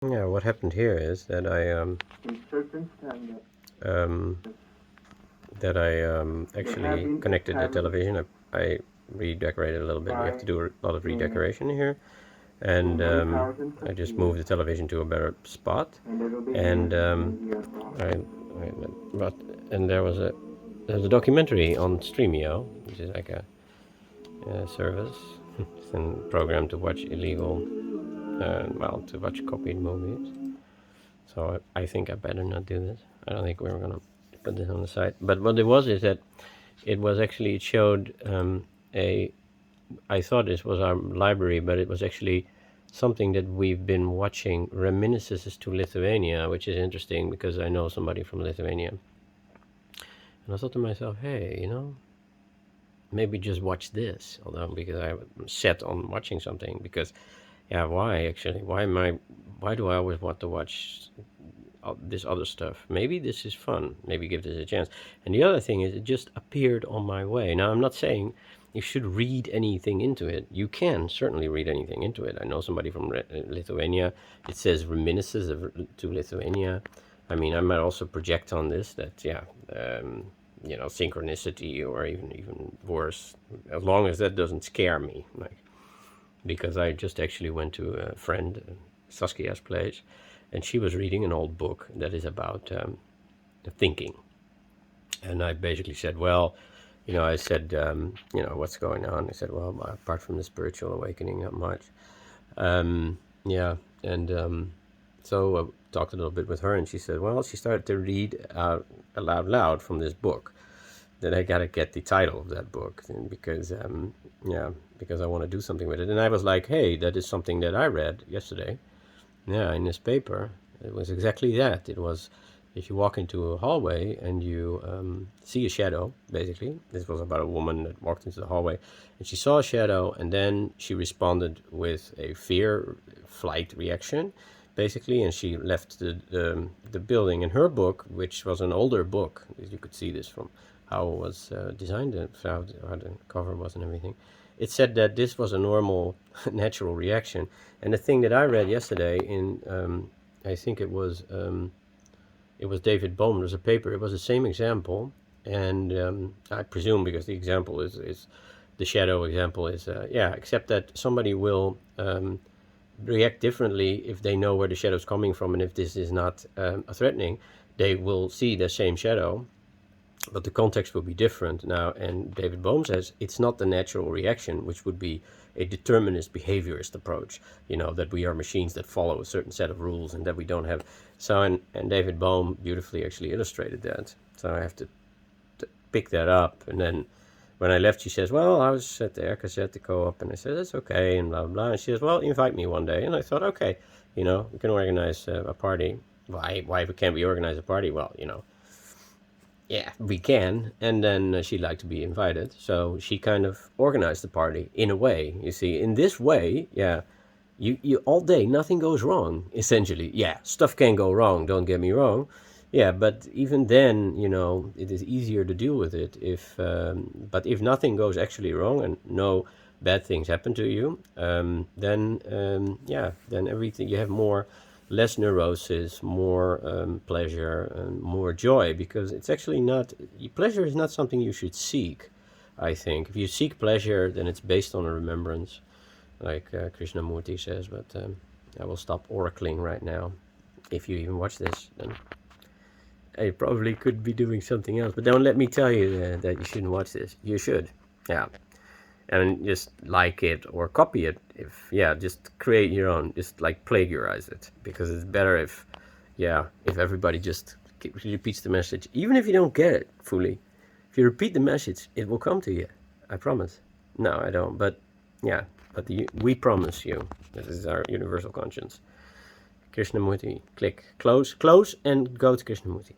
Yeah, what happened here is that um, I actually connected the television. I redecorated a little bit. We have to do a lot of redecoration here, and I just moved the television to a better spot. And but and there's a documentary on Streamio, which is like a service, it's a program to watch illegal, to watch copied movies. So I think I better not do this. I don't think we're gonna put this on the site. But what it was is that it showed a. I thought this was our library, but it was actually something that we've been watching, reminiscences to Lithuania, which is interesting because I know somebody from Lithuania. And I thought to myself, hey, maybe just watch this. Although because I'm set on watching something, because yeah, why actually? Why do I always want to watch this other stuff? Maybe this is fun. Maybe give this a chance. And the other thing is, it just appeared on my way. Now, I'm not saying you should read anything into it. You can certainly read anything into it. I know somebody from Lithuania. It says to Lithuania. I mean, I might also project on this that, yeah, synchronicity, or even worse, as long as that doesn't scare me. Like, because I just actually went to a friend, Saskia's place, and she was reading an old book that is about thinking. And I basically said, well, I said, what's going on? I said, well, apart from the spiritual awakening, not much. Yeah, and so I talked a little bit with her, and she said, well, she started to read out loud from this book. Then I gotta get the title of that book, because because I want to do something with it. And I was like, hey, that is something that I read yesterday. Yeah, in this paper, it was exactly that. It was, if you walk into a hallway and you see a shadow, basically. This was about a woman that walked into the hallway, and she saw a shadow, and then she responded with a fear flight reaction, basically, and she left the building. In her book, which was an older book, you could see this from how it was designed, and how the cover was and everything. It said that this was a normal, natural reaction. And the thing that I read yesterday in, I think it was David Bohm. There's a paper. It was the same example, and I presume because the example is the shadow example is except that somebody will react differently if they know where the shadow is coming from, and if this is not a threatening, they will see the same shadow, but the context will be different now. And David Bohm says it's not the natural reaction, which would be a determinist behaviorist approach, that we are machines that follow a certain set of rules and that we don't have. So, and David Bohm beautifully actually illustrated that. So I have to pick that up. And then when I left, she says, well, I was at the Erkazette Co-op, and I said, that's okay, and blah, blah, blah. And she says, well, invite me one day. And I thought, okay, we can organize a party. Why can't we organize a party? Well, yeah, we can. And then she'd like to be invited. So she kind of organized the party in a way. You see, in this way, yeah, you all day, nothing goes wrong, essentially. Yeah, stuff can go wrong, don't get me wrong. Yeah, but even then, it is easier to deal with it but if nothing goes actually wrong and no bad things happen to you, then everything, you have less neurosis, more pleasure, and more joy, because it's actually not, pleasure is not something you should seek, I think. If you seek pleasure, then it's based on a remembrance, like Krishnamurti says, but I will stop oracling right now. If you even watch this, then I probably could be doing something else, but don't let me tell you that you shouldn't watch this. You should, yeah. And just like it or copy it. Just create your own. Just like plagiarize it, because it's better if everybody just repeats the message, even if you don't get it fully. If you repeat the message, it will come to you. I promise. No, I don't. But yeah, we promise you. This is our universal conscience. Krishnamurti. Click close, and go to Krishnamurti.